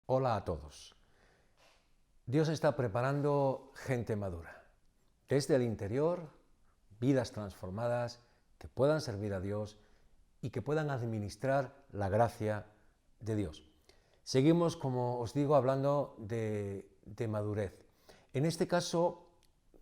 Hola a todos. Dios está preparando gente madura. Desde el interior, vidas transformadas que puedan servir a Dios y que puedan administrar la gracia de Dios. Seguimos, como os digo, hablando de madurez. En este caso,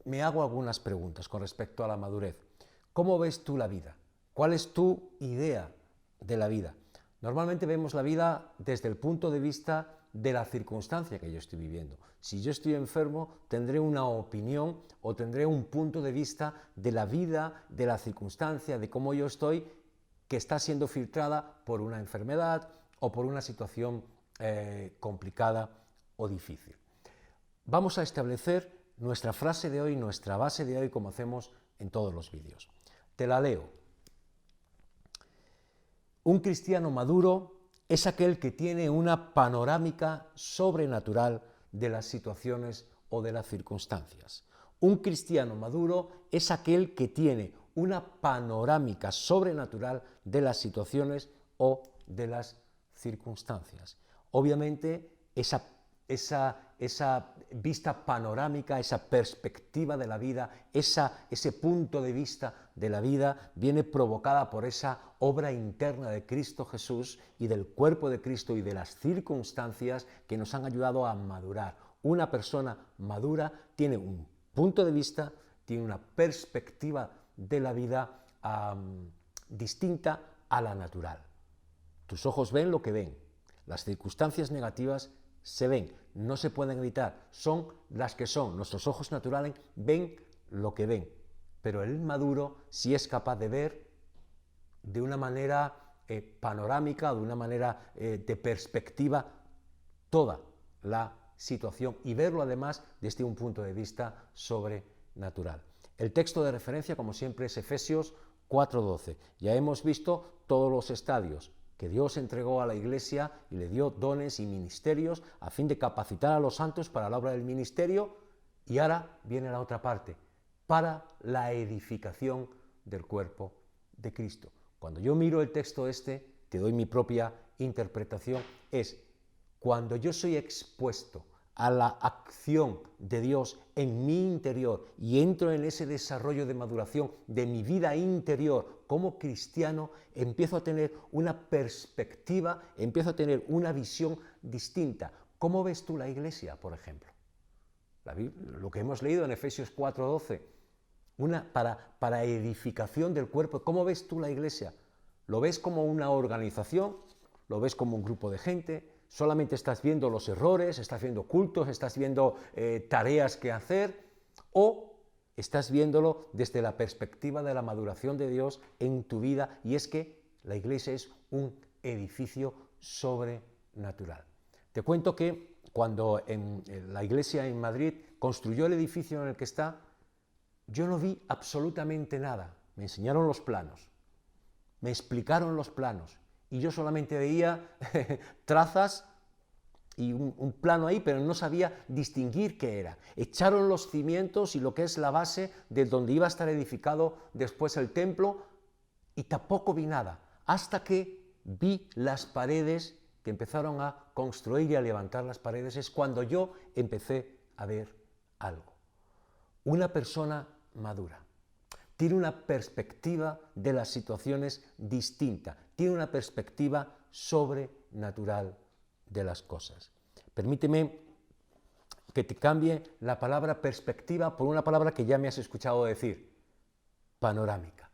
me hago algunas preguntas con respecto a la madurez. ¿Cómo ves tú la vida? ¿Cuál es tu idea de la vida? Normalmente vemos la vida desde el punto de vista de la circunstancia que yo estoy viviendo. Si yo estoy enfermo, tendré una opinión o tendré un punto de vista de la vida, de la circunstancia, de cómo yo estoy, que está siendo filtrada por una enfermedad o por una situación complicada o difícil. Vamos a establecer nuestra frase de hoy, nuestra base de hoy, como hacemos en todos los vídeos. Te la leo. Un cristiano maduro es aquel que tiene una panorámica sobrenatural de las situaciones o de las circunstancias. Un cristiano maduro es aquel que tiene una panorámica sobrenatural de las situaciones o de las circunstancias. Obviamente, esa vista panorámica, esa perspectiva de la vida, ese punto de vista de la vida viene provocada por esa obra interna de Cristo Jesús y del cuerpo de Cristo y de las circunstancias que nos han ayudado a madurar. Una persona madura tiene un punto de vista, tiene una perspectiva de la vida distinta a la natural. Tus ojos ven lo que ven. Las circunstancias negativas se ven, no se pueden evitar, son las que son. Nuestros ojos naturales ven lo que ven, pero el maduro sí es capaz de ver de una manera panorámica, de una manera de perspectiva, toda la situación y verlo además desde un punto de vista sobrenatural. El texto de referencia, como siempre, es Efesios 4:12. Ya hemos visto todos los estadios que Dios entregó a la Iglesia y le dio dones y ministerios a fin de capacitar a los santos para la obra del ministerio, y ahora viene la otra parte, para la edificación del cuerpo de Cristo. Cuando yo miro el texto te doy mi propia interpretación, es cuando yo soy expuesto a la acción de Dios en mi interior y entro en ese desarrollo de maduración de mi vida interior como cristiano, empiezo a tener una perspectiva, empiezo a tener una visión distinta. ¿Cómo ves tú la Iglesia, por ejemplo? Lo que hemos leído en Efesios 4:12, para edificación del cuerpo. ¿Cómo ves tú la Iglesia? ¿Lo ves como una organización? ¿Lo ves como un grupo de gente? ¿Solamente estás viendo los errores, estás viendo cultos, estás viendo tareas que hacer? ¿O estás viéndolo desde la perspectiva de la maduración de Dios en tu vida? Y es que la Iglesia es un edificio sobrenatural. Te cuento que cuando la Iglesia en Madrid construyó el edificio en el que está, yo no vi absolutamente nada. Me enseñaron los planos, me explicaron los planos, y yo solamente veía trazas y un plano ahí, pero no sabía distinguir qué era. Echaron los cimientos y lo que es la base de donde iba a estar edificado después el templo, y tampoco vi nada, hasta que vi las paredes, que empezaron a construir y a levantar las paredes. Es cuando yo empecé a ver algo. Una persona madura tiene una perspectiva de las situaciones distinta, tiene una perspectiva sobrenatural de las cosas. Permíteme que te cambie la palabra perspectiva por una palabra que ya me has escuchado decir: panorámica.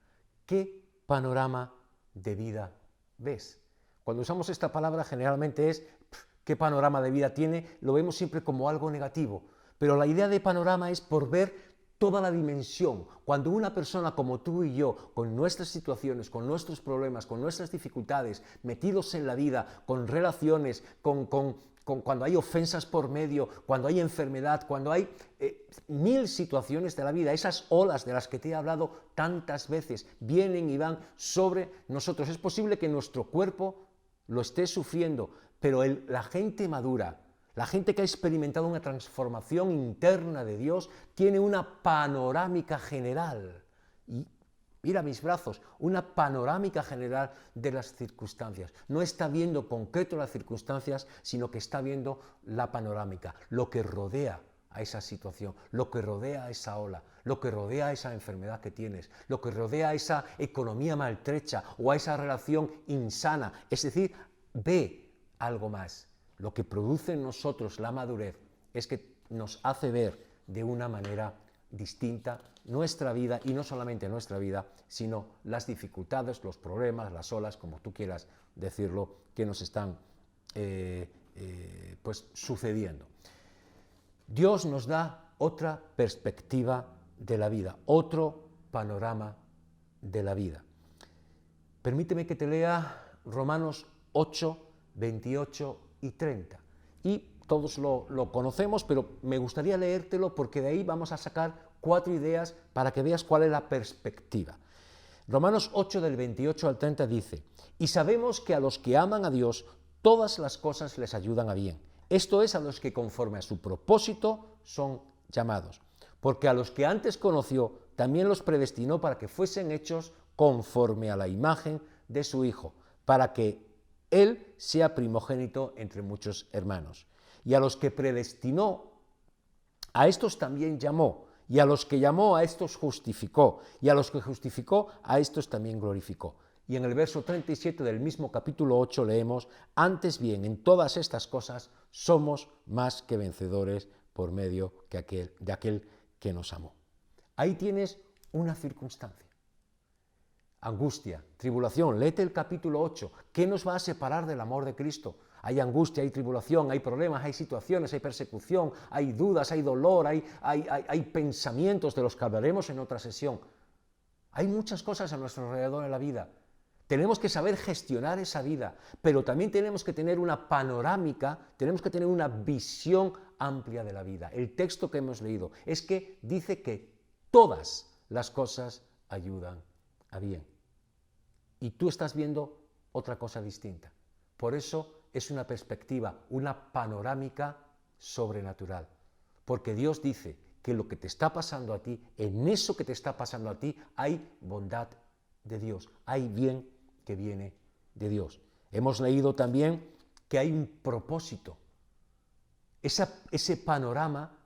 ¿Qué panorama de vida ves? Cuando usamos esta palabra generalmente es ¿qué panorama de vida tiene? Lo vemos siempre como algo negativo, pero la idea de panorama es por ver toda la dimensión. Cuando una persona como tú y yo, con nuestras situaciones, con nuestros problemas, con nuestras dificultades, metidos en la vida, con relaciones, cuando hay ofensas por medio, cuando hay enfermedad, cuando hay mil situaciones de la vida, esas olas de las que te he hablado tantas veces, vienen y van sobre nosotros. Es posible que nuestro cuerpo lo esté sufriendo, pero la gente madura, la gente que ha experimentado una transformación interna de Dios, tiene una panorámica general. Y mira mis brazos, una panorámica general de las circunstancias. No está viendo concreto las circunstancias, sino que está viendo la panorámica, lo que rodea a esa situación, lo que rodea a esa ola, lo que rodea a esa enfermedad que tienes, lo que rodea a esa economía maltrecha o a esa relación insana. Es decir, ve algo más. Lo que produce en nosotros la madurez es que nos hace ver de una manera distinta nuestra vida, y no solamente nuestra vida, sino las dificultades, los problemas, las olas, como tú quieras decirlo, que nos están pues sucediendo. Dios nos da otra perspectiva de la vida, otro panorama de la vida. Permíteme que te lea Romanos 8, 28 y 30. Y todos lo conocemos, pero me gustaría leértelo porque de ahí vamos a sacar 4 ideas para que veas cuál es la perspectiva. Romanos 8 del 28 al 30 dice: y sabemos que a los que aman a Dios todas las cosas les ayudan a bien. Esto es, a los que conforme a su propósito son llamados. Porque a los que antes conoció también los predestinó para que fuesen hechos conforme a la imagen de su Hijo, para que Él sea primogénito entre muchos hermanos. Y a los que predestinó, a estos también llamó, y a los que llamó, a estos justificó, y a los que justificó, a estos también glorificó. Y en el verso 37 del mismo capítulo 8 leemos: antes bien, en todas estas cosas somos más que vencedores por medio de aquel que nos amó. Ahí tienes una circunstancia. Angustia, tribulación, léete el capítulo 8. ¿Qué nos va a separar del amor de Cristo? Hay angustia, hay tribulación, hay problemas, hay situaciones, hay persecución, hay dudas, hay dolor, hay pensamientos de los que hablaremos en otra sesión. Hay muchas cosas a nuestro alrededor en la vida. Tenemos que saber gestionar esa vida, pero también tenemos que tener una panorámica, tenemos que tener una visión amplia de la vida. El texto que hemos leído es que dice que todas las cosas ayudan a bien. Y tú estás viendo otra cosa distinta. Por eso es una perspectiva, una panorámica sobrenatural. Porque Dios dice que lo que te está pasando a ti, en eso que te está pasando a ti, hay bondad de Dios, hay bien que viene de Dios. Hemos leído también que hay un propósito. Ese panorama,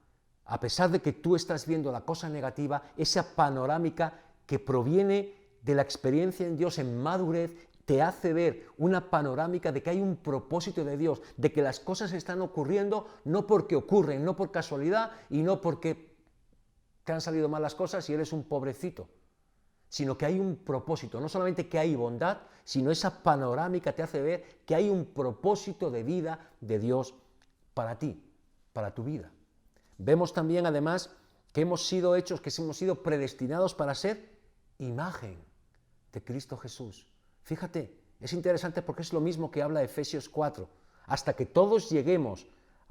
a pesar de que tú estás viendo la cosa negativa, esa panorámica que proviene de la experiencia en Dios en madurez, te hace ver una panorámica de que hay un propósito de Dios, de que las cosas están ocurriendo no porque ocurren, no por casualidad y no porque te han salido mal las cosas y eres un pobrecito, sino que hay un propósito, no solamente que hay bondad, sino esa panorámica te hace ver que hay un propósito de vida de Dios para ti, para tu vida. Vemos también, además, que hemos sido hechos, que hemos sido predestinados para ser imagen de Cristo Jesús. Fíjate, es interesante porque es lo mismo que habla Efesios 4, hasta que todos lleguemos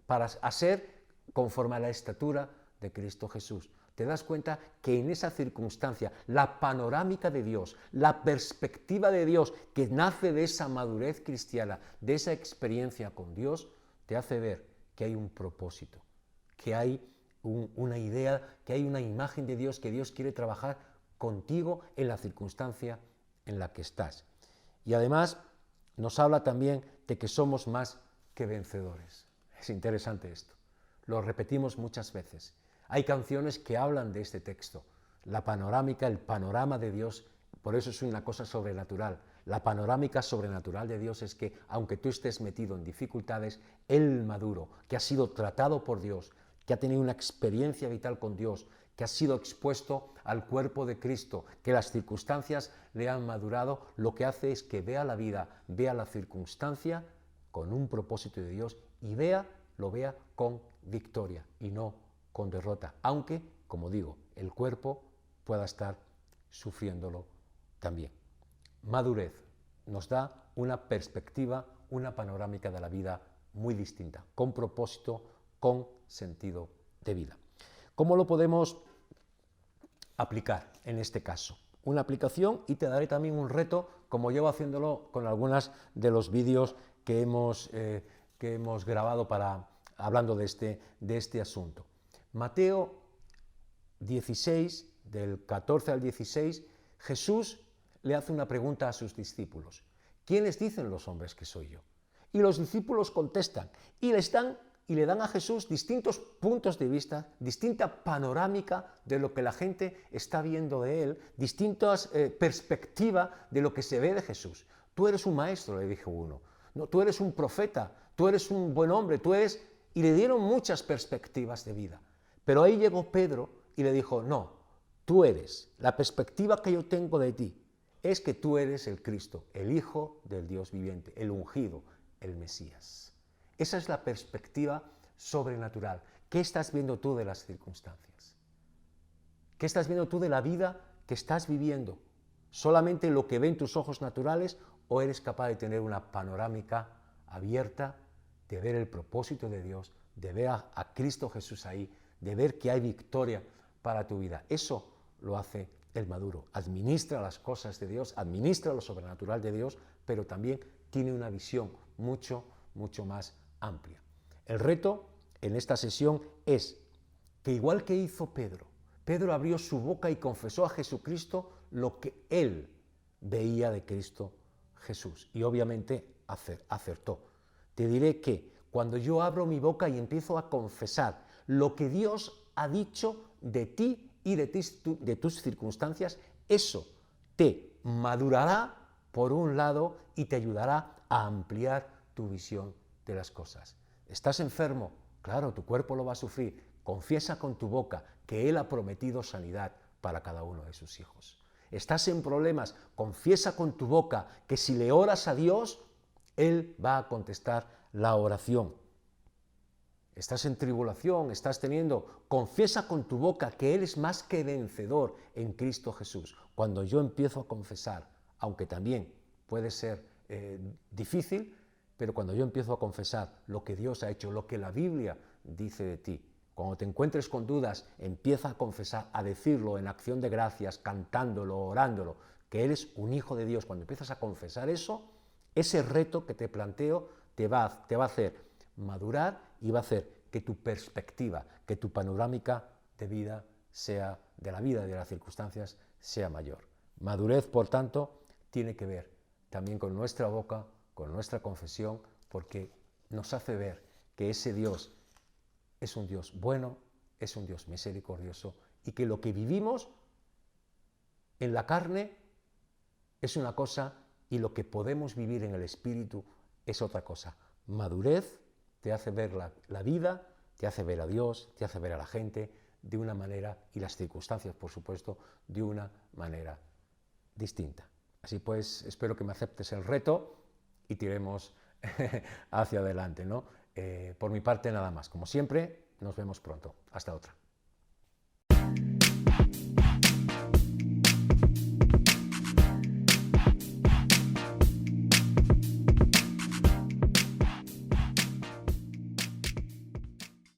a ser conforme a la estatura de Cristo Jesús. Te das cuenta que en esa circunstancia, la panorámica de Dios, la perspectiva de Dios que nace de esa madurez cristiana, de esa experiencia con Dios, te hace ver que hay un propósito, que hay una idea, que hay una imagen de Dios, que Dios quiere trabajar contigo en la circunstancia en la que estás. Y además nos habla también de que somos más que vencedores. Es interesante esto. Lo repetimos muchas veces. Hay canciones que hablan de este texto. La panorámica, el panorama de Dios, por eso es una cosa sobrenatural. La panorámica sobrenatural de Dios es que, aunque tú estés metido en dificultades, el maduro, que ha sido tratado por Dios, que ha tenido una experiencia vital con Dios, que ha sido expuesto al cuerpo de Cristo, que las circunstancias le han madurado, lo que hace es que vea la vida, vea la circunstancia con un propósito de Dios y lo vea con victoria y no con derrota, aunque, como digo, el cuerpo pueda estar sufriéndolo también. Madurez nos da una perspectiva, una panorámica de la vida muy distinta, con propósito, con sentido de vida. ¿Cómo lo podemos aplicar en este caso? Una aplicación, y te daré también un reto, como llevo haciéndolo con algunos de los vídeos que hemos grabado hablando de este asunto. Mateo 16, del 14 al 16, Jesús le hace una pregunta a sus discípulos. ¿Quiénes dicen los hombres que soy yo? Y los discípulos contestan y le dan a Jesús distintos puntos de vista, distinta panorámica de lo que la gente está viendo de él, distintas perspectivas de lo que se ve de Jesús. Tú eres un maestro, le dijo uno. No, tú eres un profeta, tú eres un buen hombre, tú eres... Y le dieron muchas perspectivas de vida. Pero ahí llegó Pedro y le dijo, no, tú eres, la perspectiva que yo tengo de ti es que tú eres el Cristo, el Hijo del Dios viviente, el ungido, el Mesías. Esa es la perspectiva sobrenatural. ¿Qué estás viendo tú de las circunstancias? ¿Qué estás viendo tú de la vida que estás viviendo? ¿Solamente lo que ven tus ojos naturales o eres capaz de tener una panorámica abierta, de ver el propósito de Dios, de ver a Cristo Jesús ahí, de ver que hay victoria para tu vida? Eso lo hace el maduro. Administra las cosas de Dios, administra lo sobrenatural de Dios, pero también tiene una visión mucho más amplia. El reto en esta sesión es que, igual que hizo Pedro, Pedro abrió su boca y confesó a Jesucristo lo que él veía de Cristo Jesús. Y obviamente acertó. Te diré que cuando yo abro mi boca y empiezo a confesar lo que Dios ha dicho de ti y de tus circunstancias, eso te madurará por un lado y te ayudará a ampliar tu visión de las cosas. ¿Estás enfermo? Claro, tu cuerpo lo va a sufrir. Confiesa con tu boca que Él ha prometido sanidad para cada uno de sus hijos. ¿Estás en problemas? Confiesa con tu boca que si le oras a Dios, Él va a contestar la oración. Estás en tribulación, confiesa con tu boca que Él es más que vencedor en Cristo Jesús. Cuando yo empiezo a confesar, aunque también puede ser difícil, pero cuando yo empiezo a confesar lo que Dios ha hecho, lo que la Biblia dice de ti, cuando te encuentres con dudas, empieza a confesar, a decirlo en acción de gracias, cantándolo, orándolo, que eres un hijo de Dios. Cuando empiezas a confesar eso, ese reto que te planteo te va a hacer madurar y va a hacer que tu perspectiva, que tu panorámica de vida sea, de la vida y de las circunstancias, sea mayor. Madurez, por tanto, tiene que ver también con nuestra boca, con nuestra confesión, porque nos hace ver que ese Dios es un Dios bueno, es un Dios misericordioso y que lo que vivimos en la carne es una cosa y lo que podemos vivir en el Espíritu es otra cosa. Madurez te hace ver la vida, te hace ver a Dios, te hace ver a la gente de una manera, y las circunstancias, por supuesto, de una manera distinta. Así pues, espero que me aceptes el reto y tiremos hacia adelante, ¿no? Por mi parte, nada más. Como siempre, nos vemos pronto. Hasta otra.